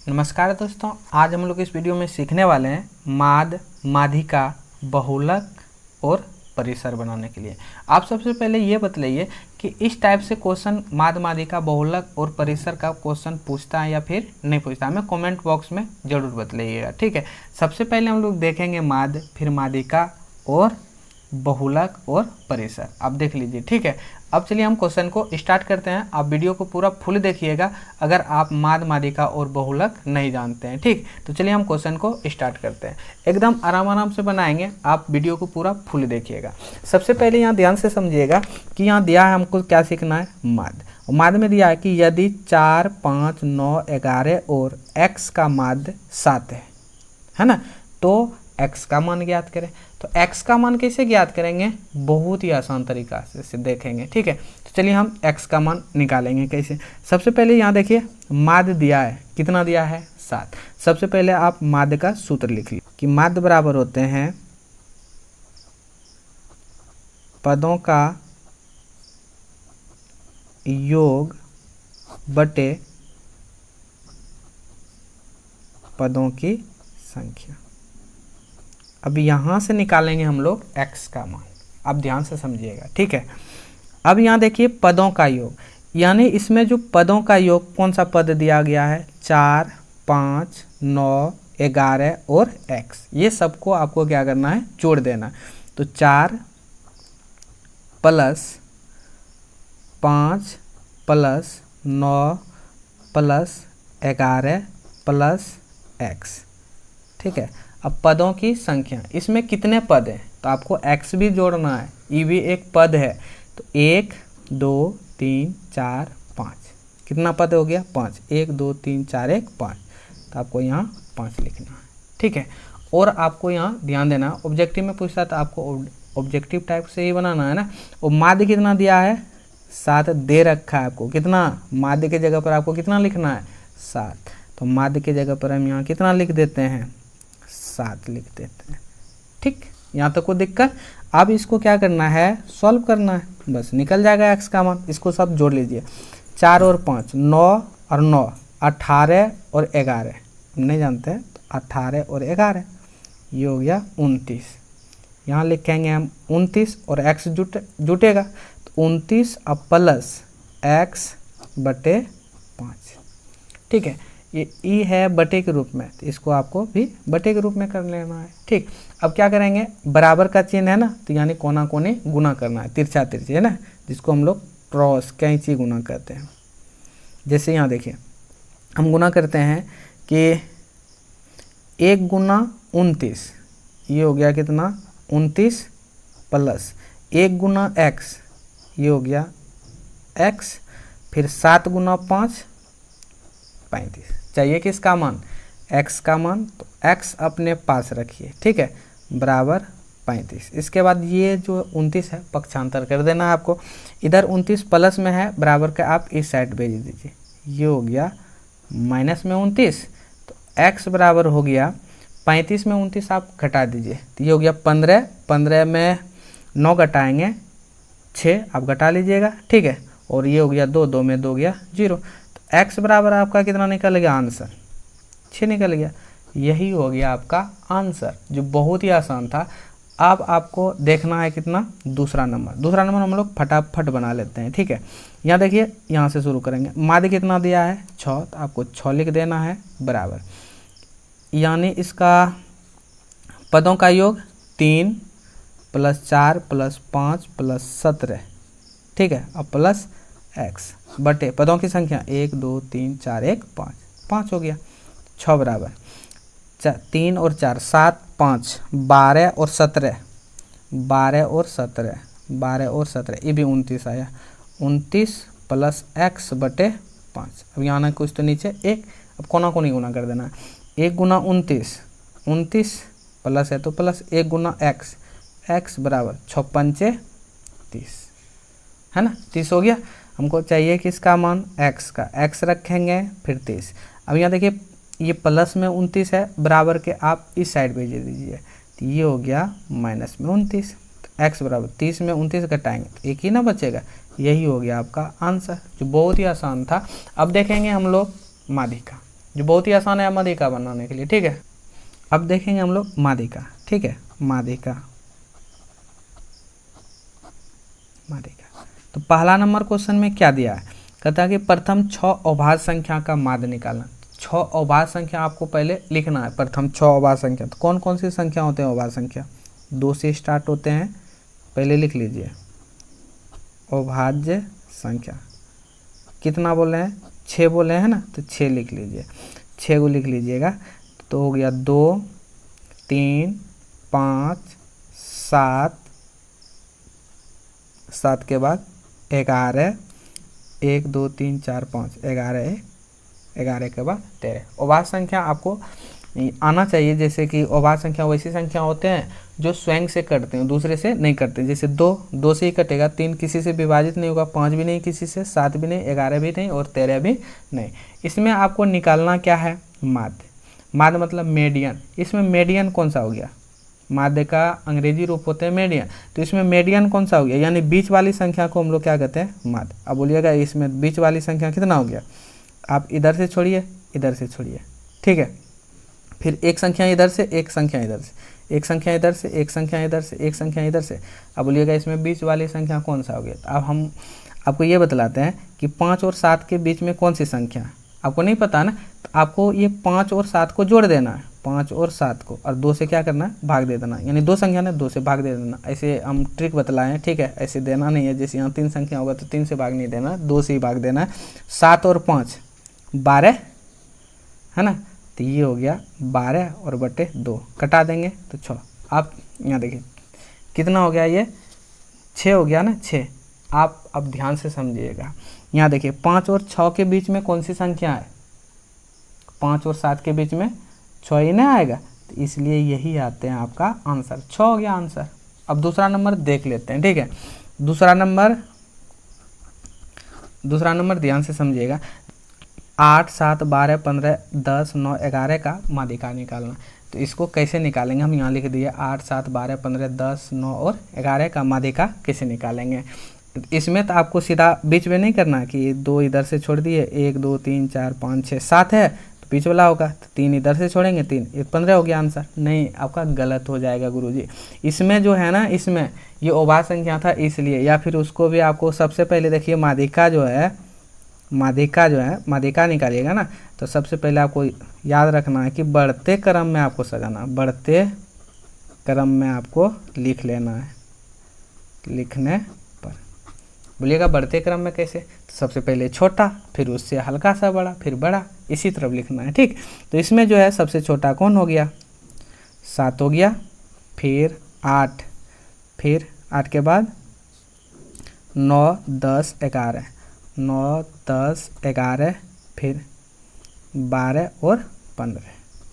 नमस्कार दोस्तों, आज हम लोग इस वीडियो में सीखने वाले हैं माद, माध्यिका, बहुलक और परिसर बनाने के लिए। आप सबसे पहले ये बतलाइए कि इस टाइप से क्वेश्चन माद, माध्यिका, बहुलक और परिसर का क्वेश्चन पूछता है या फिर नहीं पूछता है। हमें कमेंट बॉक्स में ज़रूर बतलाइएगा, ठीक है। सबसे पहले हम लोग देखेंगे माद, फिर माध्यिका और बहुलक और परिसर। आप देख लीजिए, ठीक है। अब चलिए हम क्वेश्चन को स्टार्ट करते हैं। आप वीडियो को पूरा फुल देखिएगा अगर आप माद, माध्यिका और बहुलक नहीं जानते हैं, ठीक। तो चलिए हम क्वेश्चन को स्टार्ट करते हैं। एकदम आराम से बनाएंगे, आप वीडियो को पूरा फुल देखिएगा। सबसे पहले यहाँ ध्यान से समझिएगा कि यहाँ दिया है हमको क्या सीखना है, माद। माद में दिया है कि यदि 4, 5, 9, 11 और x का माद 7 है ना, तो x का मान ज्ञात करें। तो x का मान कैसे ज्ञात करेंगे, बहुत ही आसान तरीका से देखेंगे, ठीक है। तो चलिए हम x का मान निकालेंगे कैसे। सबसे पहले यहाँ देखिए माद दिया है, कितना दिया है, 7। सबसे पहले आप माद का सूत्र लिख लीजिए कि माद बराबर होते हैं पदों का योग बटे पदों की संख्या। अब यहाँ से निकालेंगे हम लोग x का मान। आप ध्यान से समझिएगा, ठीक है। अब यहाँ देखिए पदों का योग, यानी इसमें जो पदों का योग, कौन सा पद दिया गया है, 4, 5, 9, 11 और x। ये सबको आपको क्या करना है, जोड़ देना। तो 4 plus 5 plus 9 plus 11 plus x, ठीक है। अब पदों की संख्या, इसमें कितने पद हैं, तो आपको x भी जोड़ना है, ये भी एक पद है। तो 1, 2, 3, 4, 5, कितना पद हो गया, 5। 1, 2, 3, 4, 1, 5। तो आपको यहाँ 5 लिखना है, ठीक है। और आपको यहाँ ध्यान देना, ऑब्जेक्टिव में पूछता तो आपको ऑब्जेक्टिव टाइप से ही बनाना है ना। और माध्य कितना दिया है, 7 दे रखा है आपको। कितना, माध्य की जगह पर आपको कितना लिखना है, 7। तो माध्य की जगह पर हम यहाँ कितना लिख देते हैं, 7 लिख देते हैं, ठीक। यहाँ तक कोई दिक्कत। अब इसको क्या करना है, सॉल्व करना है, बस निकल जाएगा x का मान। इसको सब जोड़ लीजिए, 4 और 5, 9 और 9, 18 और 11, हम नहीं जानते हैं, तो 18 और 11 ये हो गया 29। यहाँ लिखेंगे हम 29 और x जुटेगा, तो 29 अब प्लस x बटे 5, ठीक है। ये ई है बटे के रूप में, तो इसको आपको भी बटे के रूप में कर लेना है, ठीक। अब क्या करेंगे, बराबर का चिन्ह है ना, तो यानी कोना कोने गुना करना है, तिरछा तिरछी है ना, जिसको हम लोग क्रॉस कैंची गुना करते हैं। जैसे यहाँ देखिए हम गुना करते हैं कि 1 गुना 29, ये हो गया कितना, 29 प्लस 1 गुना x, ये हो गया x, फिर 7 गुना 5, 35। चाहिए किसका मान, x का मान, तो x अपने पास रखिए, ठीक है, बराबर 35। इसके बाद ये जो 29 है पक्षांतर कर देना है आपको। इधर 29 प्लस में है, बराबर का आप इस साइड भेज दीजिए, ये हो गया माइनस में 29। तो x बराबर हो गया 35 में 29 आप घटा दीजिए, तो ये हो गया 15। 15 में 9 घटाएंगे 6, आप घटा लीजिएगा, ठीक है। और ये हो गया 2, 2 में 2 गया 0। तो x बराबर आपका कितना निकल गया, आंसर 6 निकल गया। यही हो गया आपका आंसर, जो बहुत ही आसान था। अब आपको देखना है कितना, दूसरा नंबर हम लोग फटाफट बना लेते हैं, ठीक है। यहाँ देखिए, यहाँ से शुरू करेंगे। माध्य कितना दिया है, 6, तो आपको 6 लिख देना है, बराबर, यानी इसका पदों का योग 3 प्लस 4 प्लस 5 प्लस 17, ठीक है। अब प्लस x बटे पदों की संख्या 1, 2, 3, 4, 1, 5, 5 हो गया। 6 बराबर 3 और 4, 7, 5, 12 और 17, 12 और 17, 12 और 17, ये भी 29 आया। 29 प्लस x बटे 5। अब यहाँ ना कुछ तो नीचे 1, अब कोना को नहीं गुना कर देना। 1 गुना 29, 29 प्लस है तो प्लस 1 गुना x, x बराबर 6 पंचे 30, है ना, 30 हो गया। हमको चाहिए कि इसका मान x का, x रखेंगे फिर 30। अब यहाँ देखिए ये प्लस में 29 है, बराबर के आप इस साइड भेज दीजिए, तो ये हो गया माइनस में 29। तो x बराबर 30 में 29 घटाएंगे तो एक ही ना बचेगा, यही हो गया आपका आंसर, जो बहुत ही आसान था। अब देखेंगे हम लोग माध्यिका। जो बहुत ही आसान है माध्यिका बनाने के लिए। ठीक है, अब देखेंगे हम लोग माध्यिका। ठीक है, माध्यिका तो पहला नंबर क्वेश्चन में क्या दिया है, कहता है कि प्रथम 6 अभाज्य संख्या का माध्य निकालना। 6 अभाज्य संख्या आपको पहले लिखना है, प्रथम 6 अभाज्य संख्या। तो कौन कौन सी संख्या होते हैं अभाज्य संख्या? 2 से स्टार्ट होते हैं, पहले लिख लीजिए अभाज्य संख्या। कितना बोले हैं? 6 बोले हैं ना, तो 6 लिख लीजिए, 6 को लिख लीजिएगा। तो हो गया 2 3 5 7, 7 के बाद 11, 1 2 3 4 5, 11, 11 के बाद 13। अभाज्य संख्या आपको आना चाहिए, जैसे कि अभाज्य संख्या वैसी संख्या होते हैं जो स्वयं से कटते हैं, दूसरे से नहीं कटते। जैसे 2 से ही कटेगा, 3 किसी से विभाजित नहीं होगा, 5 भी नहीं किसी से, 7 भी नहीं, 11 भी नहीं और 13 भी नहीं। इसमें आपको निकालना क्या है? माध्य। माध्य मतलब मीडियन। इसमें मीडियन कौन सा हो गया? माध्य का अंग्रेजी रूप होते हैं मीडियन, तो इसमें मीडियन कौन सा हो गया? यानी बीच वाली संख्या को हम लोग क्या कहते हैं? माध्य। अब बोलिएगा इसमें बीच वाली संख्या कितना हो गया? आप इधर से छोड़िए, इधर से छोड़िए। ठीक है, फिर एक संख्या इधर से, एक संख्या इधर से, एक संख्या इधर से, एक संख्या इधर से, एक संख्या इधर से। अब बोलिएगा इसमें बीच वाली संख्या कौन सा हो गया? तो अब हम आपको ये बतलाते हैं कि 5 और 7 के बीच में कौन सी संख्या है। आपको नहीं पता ना, तो आपको ये 5 और 7 को जोड़ देना है, 5 और 7 को, और 2 से क्या करना है? भाग दे देना। यानी 2 संख्या ने 2 से भाग दे देना। ऐसे हम ट्रिक बतलाए हैं। ठीक है, ऐसे देना नहीं है, जैसे यहाँ 3 संख्या होगा तो 3 से भाग नहीं देना, 2 से ही भाग देना है। 7 और 5 12 है ना, तो ये हो गया 12 और बटे 2, कटा देंगे तो 6। आप यहाँ देखिए कितना हो गया? ये 6 हो गया ना, 6। आप अब ध्यान से समझिएगा, यहाँ देखिए 5 और 6 के बीच में कौन सी संख्या है? 5 और 7 के बीच में 6 ही नहीं आएगा, तो इसलिए यही आते हैं आपका आंसर। 6 हो गया आंसर। अब दूसरा नंबर देख लेते हैं। ठीक है, दूसरा नंबर ध्यान से समझिएगा। 8 7 12 15 10 9 11 का माध्यिका निकालना। तो इसको कैसे निकालेंगे? हम यहाँ लिख दिए 8 7 12 15 10 9 और 11 का माध्यिका कैसे निकालेंगे। इसमें तो आपको सीधा बीच में नहीं करना है कि 2 इधर से छोड़ दिए, 1 2 3 4 5 6 7 है तो बीच वाला होगा, तो 3 इधर से छोड़ेंगे, 3 ये 15 हो गया आंसर। नहीं, आपका गलत हो जाएगा गुरुजी। इसमें जो है ना, इसमें ये अभाज्य संख्या था इसलिए, या फिर उसको भी आपको सबसे पहले देखिए माध्यिका जो है, माध्यिका निकालिएगा ना, तो सबसे पहले आपको याद रखना है कि बढ़ते क्रम में आपको सजाना, बढ़ते क्रम में आपको लिख लेना है। लिखने पर बोलिएगा बढ़ते क्रम में कैसे? तो सबसे पहले छोटा, फिर उससे हल्का सा बड़ा, फिर बड़ा, इसी तरफ लिखना है। ठीक, तो इसमें जो है सबसे छोटा कौन हो गया? 7 हो गया, फिर 8, फिर 8 के बाद 9 10 11, 9 10 11, फिर 12 और 15।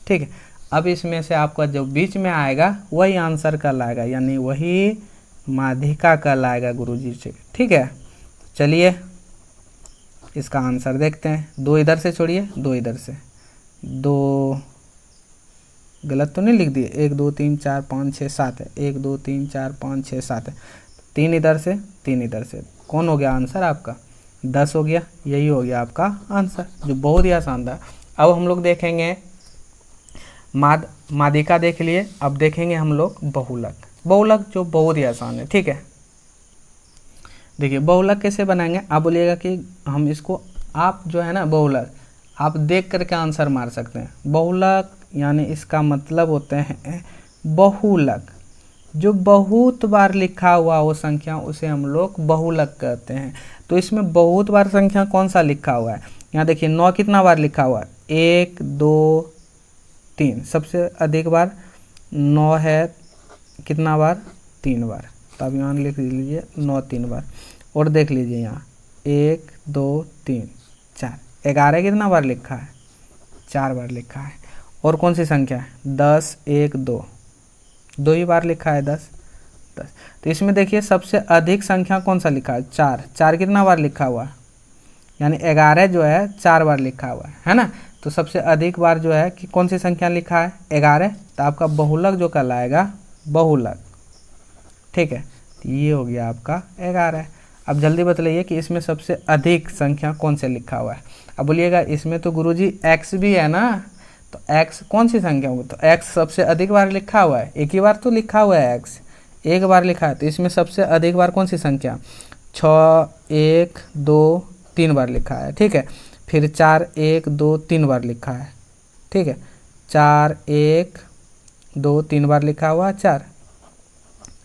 ठीक है, अब इसमें से आपका जो बीच में आएगा वही आंसर कहलाएगा, यानी वही माध्यिका कहलाएगा गुरुजी से। ठीक है, चलिए इसका आंसर देखते हैं। 2 इधर से छोड़िए, 2 इधर से, 2 गलत तो नहीं लिख दिए? 1 2 3 4 5 6 7 है, 1 2 3 4 5 6 7 है, 3 इधर से, 3 इधर से। कौन हो गया आंसर आपका? 10 हो गया। यही हो गया आपका आंसर, जो बहुत ही आसान था। अब हम लोग देखेंगे माध्यिका देख लिए, अब देखेंगे हम लोग बहुलक। बहुलक जो बहुत ही आसान है। ठीक है, देखिए बहुलक कैसे बनाएंगे? आप बोलिएगा कि हम इसको, आप जो है ना बहुलक आप देख करके आंसर मार सकते हैं। बहुलक यानी इसका मतलब होते हैं बहुलक, जो बहुत बार लिखा हुआ वो संख्या, उसे हम लोग बहुलक कहते हैं। तो इसमें बहुत बार संख्या कौन सा लिखा हुआ है? यहाँ देखिए 9 कितना बार लिखा हुआ है? 1 2 3, सबसे अधिक बार 9 है। कितना बार? 3 बार। तो अब यहाँ लिख लीजिए 9 3 बार। और देख लीजिए यहाँ 1 2 3 4, 11 कितना बार लिखा है? 4 बार लिखा है। और कौन सी संख्या है? 10 1 2, 2 ही बार लिखा है 10। तो इसमें देखिए सबसे अधिक संख्या कौन सा लिखा है? 4। 4 कितना बार लिखा हुआ है? यानी 11 जो है 4 बार लिखा हुआ है ना। तो सबसे अधिक बार जो है कि कौन सी संख्या लिखा है? 11। तो आपका बहुलक जो कहलाएगा बहुलक। ठीक है, तो ये हो गया आपका 11। अब जल्दी बतलाइए कि इसमें सबसे अधिक संख्या कौन से लिखा हुआ है। अब बोलिएगा इसमें तो गुरुजी x भी है ना, तो x कौन सी संख्या होगी, तो x सबसे अधिक बार लिखा हुआ है, एक ही बार तो लिखा हुआ है, x एक बार लिखा है, तो इसमें सबसे अधिक बार कौन सी संख्या 6 1 2 3 बार लिखा है, ठीक है। फिर 4 1 2 3 बार लिखा है, ठीक है। 4 1 2 3 बार लिखा हुआ है, 4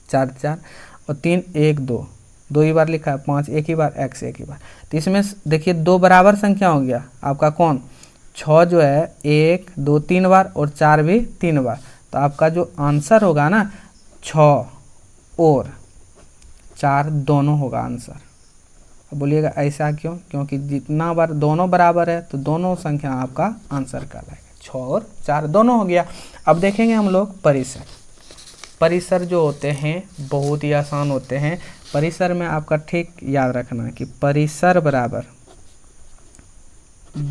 4 4 और 3 1 2 2 ही बार लिखा है, 5 एक ही बार, x एक ही बार। तो इसमें देखिए 2 बराबर संख्या हो गया आपका कौन 6 जो है 1 2 3 बार और 4 भी 3 बार। तो आपका जो आंसर होगा ना 6 और 4 दोनों होगा आंसर। अब बोलिएगा ऐसा क्यों, क्योंकि जितना बार दोनों बराबर है तो दोनों संख्या आपका आंसर कहलाएगा, 6 और 4 दोनों हो गया। अब देखेंगे हम लोग परिसर। परिसर जो होते हैं बहुत ही आसान होते हैं। परिसर में आपका ठीक याद रखना कि परिसर बराबर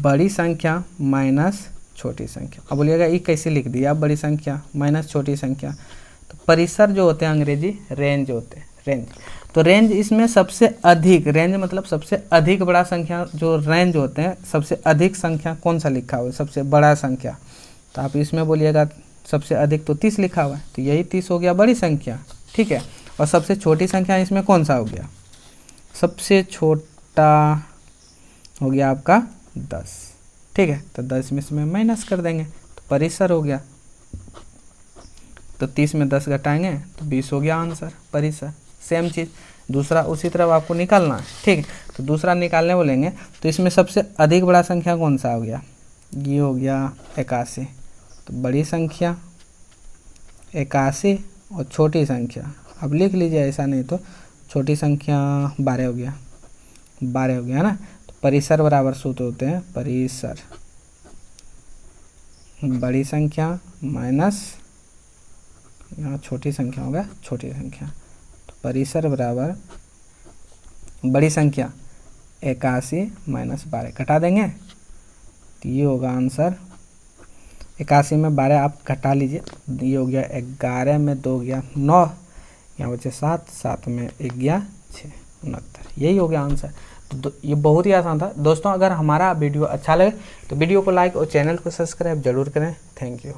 बड़ी संख्या माइनस छोटी संख्या। अब बोलिएगा ये कैसे लिख दिया, बड़ी संख्या माइनस छोटी संख्या। तो परिसर जो होते हैं अंग्रेजी रेंज होते हैं, रेंज। तो रेंज इसमें सबसे अधिक, रेंज मतलब सबसे अधिक बड़ा संख्या, जो रेंज होते हैं सबसे अधिक संख्या कौन सा लिखा हुआ है, सबसे बड़ा संख्या। तो आप इसमें बोलिएगा सबसे अधिक तो 30 लिखा हुआ है, तो यही 30 हो गया बड़ी संख्या, ठीक है। और सबसे छोटी संख्या इसमें कौन सा हो गया, सबसे छोटा हो गया आपका 10, ठीक है। तो 10 में इसमें माइनस कर देंगे तो परिसर हो गया। तो 30 में 10 घटाएंगे तो 20 हो गया आंसर, परिसर। सेम चीज़ दूसरा उसी तरह आपको निकालना है, ठीक है। तो दूसरा निकालने बोलेंगे तो इसमें सबसे अधिक बड़ा संख्या कौन सा हो गया, ये हो गया 81। तो बड़ी संख्या 81 और छोटी संख्या अब लिख लीजिए, ऐसा नहीं तो छोटी संख्या 12 हो गया, 12 हो गया ना। तो परिसर बराबर सूत्र होते हैं परिसर बड़ी संख्या माइनस यहाँ छोटी संख्या हो गया छोटी संख्या। तो परिसर बराबर बड़ी संख्या 81 माइनस 12 घटा देंगे तो ये होगा आंसर। 81 में 12 आप घटा लीजिए, ये हो गया 11 में 2 गया 9, यहाँ बचे 7, 7 में 1 गया 6, 69, यही हो गया आंसर। तो ये बहुत ही आसान था दोस्तों। अगर हमारा वीडियो अच्छा लगे तो वीडियो को लाइक और चैनल को सब्सक्राइब जरूर करें। Thank you.